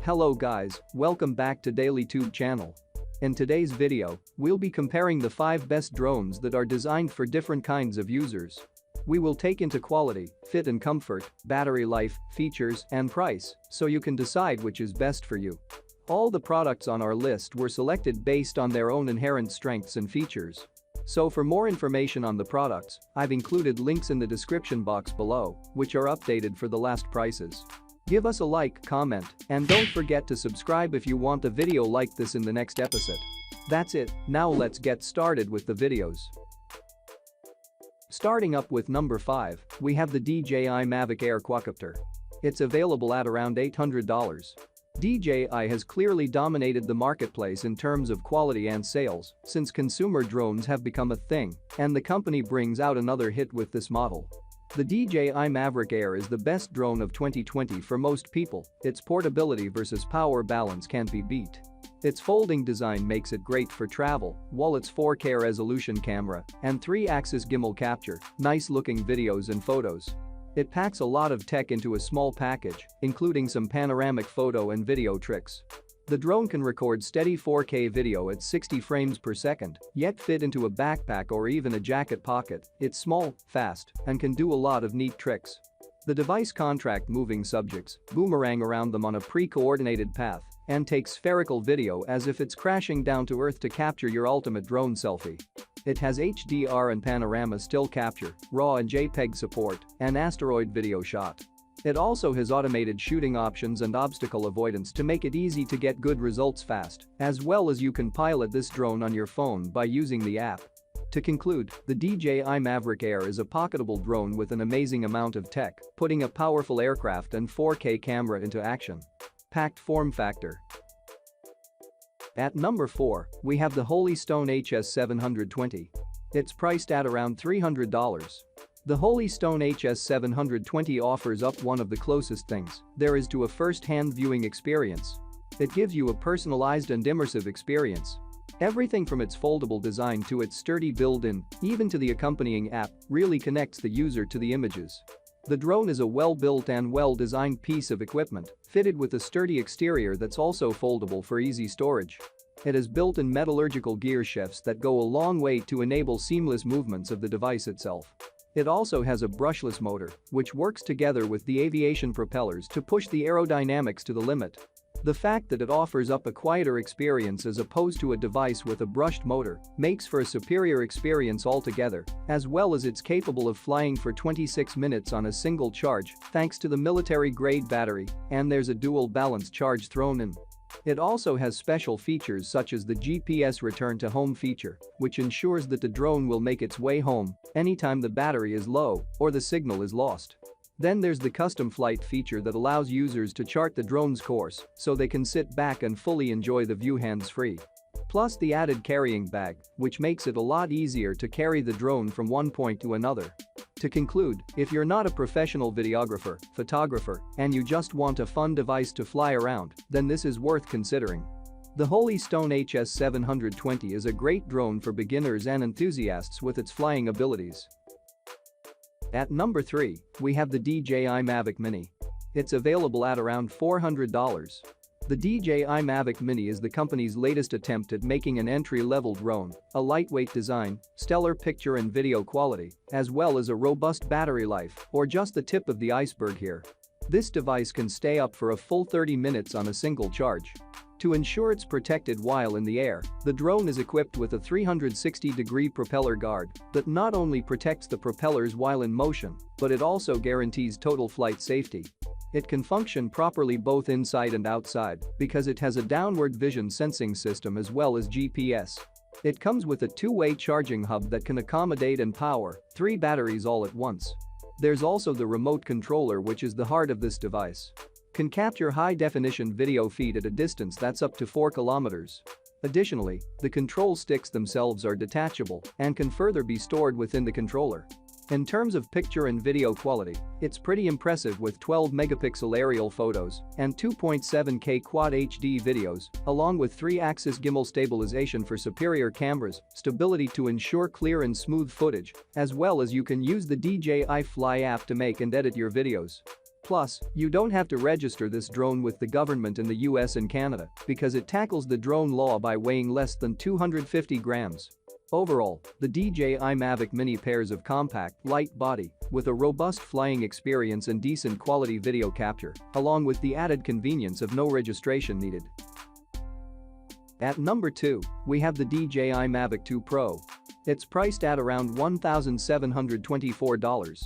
Hello guys, welcome back to Daily Tube channel. In today's video, we'll be comparing the 5 best drones that are designed for different kinds of users. We will take into quality, fit and comfort, battery life, features, and price, so you can decide which is best for you. All the products on our list were selected based on their own inherent strengths and features. So for more information on the products, I've included links in the description box below, which are updated for the last prices. Give us a like, comment, and don't forget to subscribe if you want a video like this in the next episode. That's it, now let's get started with the videos. Starting up with number 5, we have the DJI Mavic Air Quadcopter. It's available at around $800. DJI has clearly dominated the marketplace in terms of quality and sales since consumer drones have become a thing, and the company brings out another hit with this model. The DJI Mavic Air is the best drone of 2020 for most people. Its portability versus power balance can't be beat. Its folding design makes it great for travel, while its 4K resolution camera and 3-axis gimbal capture nice-looking videos and photos. It packs a lot of tech into a small package, including some panoramic photo and video tricks. The drone can record steady 4K video at 60 frames per second, yet fit into a backpack or even a jacket pocket. It's small, fast, and can do a lot of neat tricks. The device contracts moving subjects, boomerang around them on a pre-coordinated path, and takes spherical video as if it's crashing down to earth to capture your ultimate drone selfie. It has HDR and panorama still capture, RAW and JPEG support, and asteroid video shot. It also has automated shooting options and obstacle avoidance to make it easy to get good results fast, as well as you can pilot this drone on your phone by using the app. To conclude, the DJI Mavic Air is a pocketable drone with an amazing amount of tech, putting a powerful aircraft and 4K camera into action. Packed form factor. At number 4, we have the Holy Stone HS720. It's priced at around $300. The Holy Stone HS720 offers up one of the closest things there is to a first-hand viewing experience. It gives you a personalized and immersive experience. Everything from its foldable design to its sturdy build-in, even to the accompanying app, really connects the user to the images. The drone is a well-built and well-designed piece of equipment, fitted with a sturdy exterior that's also foldable for easy storage. It has built-in metallurgical gear shafts that go a long way to enable seamless movements of the device itself. It also has a brushless motor, which works together with the aviation propellers to push the aerodynamics to the limit. The fact that it offers up a quieter experience as opposed to a device with a brushed motor makes for a superior experience altogether, as well as it's capable of flying for 26 minutes on a single charge thanks to the military-grade battery, and there's a dual balance charge thrown in. It also has special features such as the GPS return to home feature, which ensures that the drone will make its way home anytime the battery is low or the signal is lost. Then there's the custom flight feature that allows users to chart the drone's course so they can sit back and fully enjoy the view hands-free. Plus the added carrying bag, which makes it a lot easier to carry the drone from one point to another. To conclude, if you're not a professional videographer, photographer, and you just want a fun device to fly around, then this is worth considering. The Holy Stone HS720 is a great drone for beginners and enthusiasts with its flying abilities. At number 3, we have the DJI Mavic Mini. It's available at around $400. The DJI Mavic Mini is the company's latest attempt at making an entry-level drone, a lightweight design, stellar picture and video quality, as well as a robust battery life, or just the tip of the iceberg here. This device can stay up for a full 30 minutes on a single charge. To ensure it's protected while in the air, the drone is equipped with a 360-degree propeller guard that not only protects the propellers while in motion, but it also guarantees total flight safety. It can function properly both inside and outside because it has a downward vision sensing system as well as GPS. It comes with a 2-way charging hub that can accommodate and power 3 batteries all at once. There's also the remote controller, which is the heart of this device. Can capture high-definition video feed at a distance that's up to 4 kilometers. Additionally, the control sticks themselves are detachable and can further be stored within the controller. In terms of picture and video quality, it's pretty impressive with 12-megapixel aerial photos and 2.7K Quad HD videos, along with 3-axis gimbal stabilization for superior cameras, stability to ensure clear and smooth footage, as well as you can use the DJI Fly app to make and edit your videos. Plus, you don't have to register this drone with the government in the US and Canada because it tackles the drone law by weighing less than 250 grams. Overall, the DJI Mavic Mini pairs of compact, light body with a robust flying experience and decent quality video capture, along with the added convenience of no registration needed. At number 2, we have the DJI Mavic 2 Pro. It's priced at around $1,724.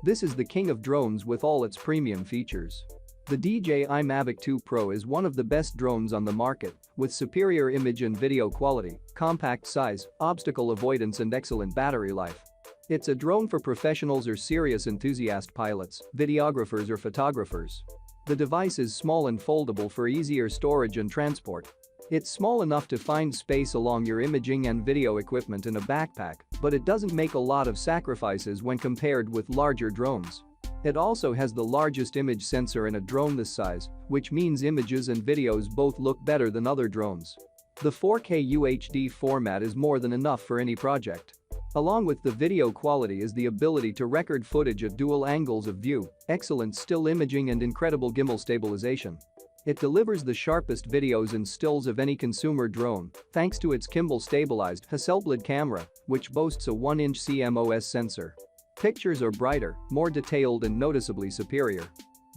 This is the king of drones with all its premium features. The DJI Mavic 2 Pro is one of the best drones on the market, with superior image and video quality, compact size, obstacle avoidance and excellent battery life. It's a drone for professionals or serious enthusiast pilots, videographers or photographers. The device is small and foldable for easier storage and transport. It's small enough to find space along your imaging and video equipment in a backpack, but it doesn't make a lot of sacrifices when compared with larger drones. It also has the largest image sensor in a drone this size, which means images and videos both look better than other drones. The 4K UHD format is more than enough for any project. Along with the video quality is the ability to record footage at dual angles of view, excellent still imaging and incredible gimbal stabilization. It delivers the sharpest videos and stills of any consumer drone thanks to its gimbal-stabilized Hasselblad camera, which boasts a 1-inch CMOS sensor. Pictures are brighter, more detailed and noticeably superior.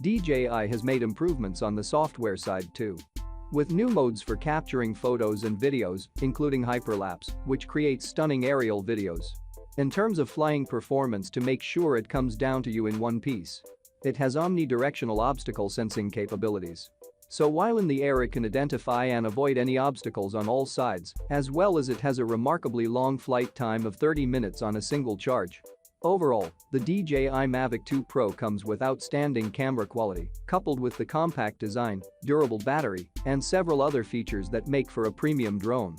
DJI has made improvements on the software side too, with new modes for capturing photos and videos, including hyperlapse, which creates stunning aerial videos. In terms of flying performance, to make sure it comes down to you in one piece, it has omnidirectional obstacle sensing capabilities. So while in the air it can identify and avoid any obstacles on all sides, as well as it has a remarkably long flight time of 30 minutes on a single charge. Overall, the DJI Mavic 2 Pro comes with outstanding camera quality, coupled with the compact design, durable battery, and several other features that make for a premium drone.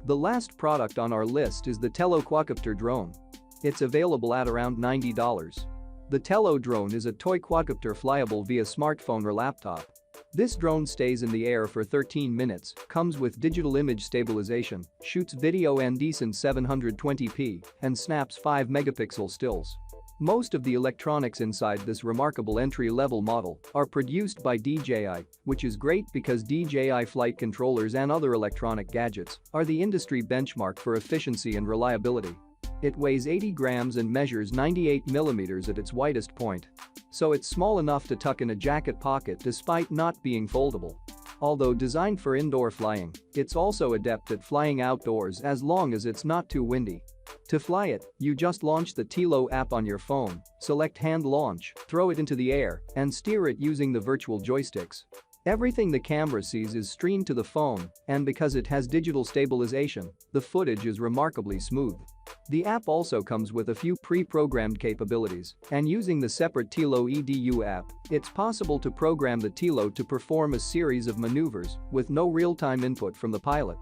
The last product on our list is the Tello quadcopter drone. It's available at around $90. The Tello drone is a toy quadcopter flyable via smartphone or laptop. This drone stays in the air for 13 minutes, comes with digital image stabilization, shoots video and decent 720p, and snaps 5-megapixel stills. Most of the electronics inside this remarkable entry-level model are produced by DJI, which is great because DJI flight controllers and other electronic gadgets are the industry benchmark for efficiency and reliability. It weighs 80 grams and measures 98 millimeters at its widest point. So it's small enough to tuck in a jacket pocket despite not being foldable. Although designed for indoor flying, it's also adept at flying outdoors as long as it's not too windy. To fly it, you just launch the Tello app on your phone, select hand launch, throw it into the air, and steer it using the virtual joysticks. Everything the camera sees is streamed to the phone, and because it has digital stabilization, the footage is remarkably smooth. The app also comes with a few pre-programmed capabilities, and using the separate Tello EDU app, it's possible to program the Tello to perform a series of maneuvers with no real-time input from the pilot.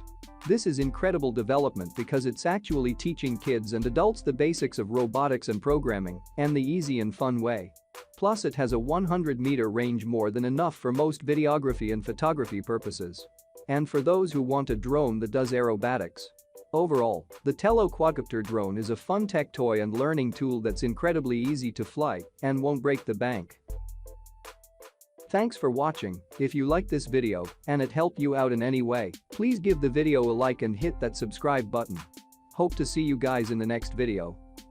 This is incredible development because it's actually teaching kids and adults the basics of robotics and programming, and the easy and fun way. Plus it has a 100-meter range, more than enough for most videography and photography purposes. And for those who want a drone that does aerobatics. Overall, the Tello quadcopter drone is a fun tech toy and learning tool that's incredibly easy to fly and won't break the bank. Thanks for watching. If you liked this video and it helped you out in any way, please give the video a like and hit that subscribe button. Hope to see you guys in the next video.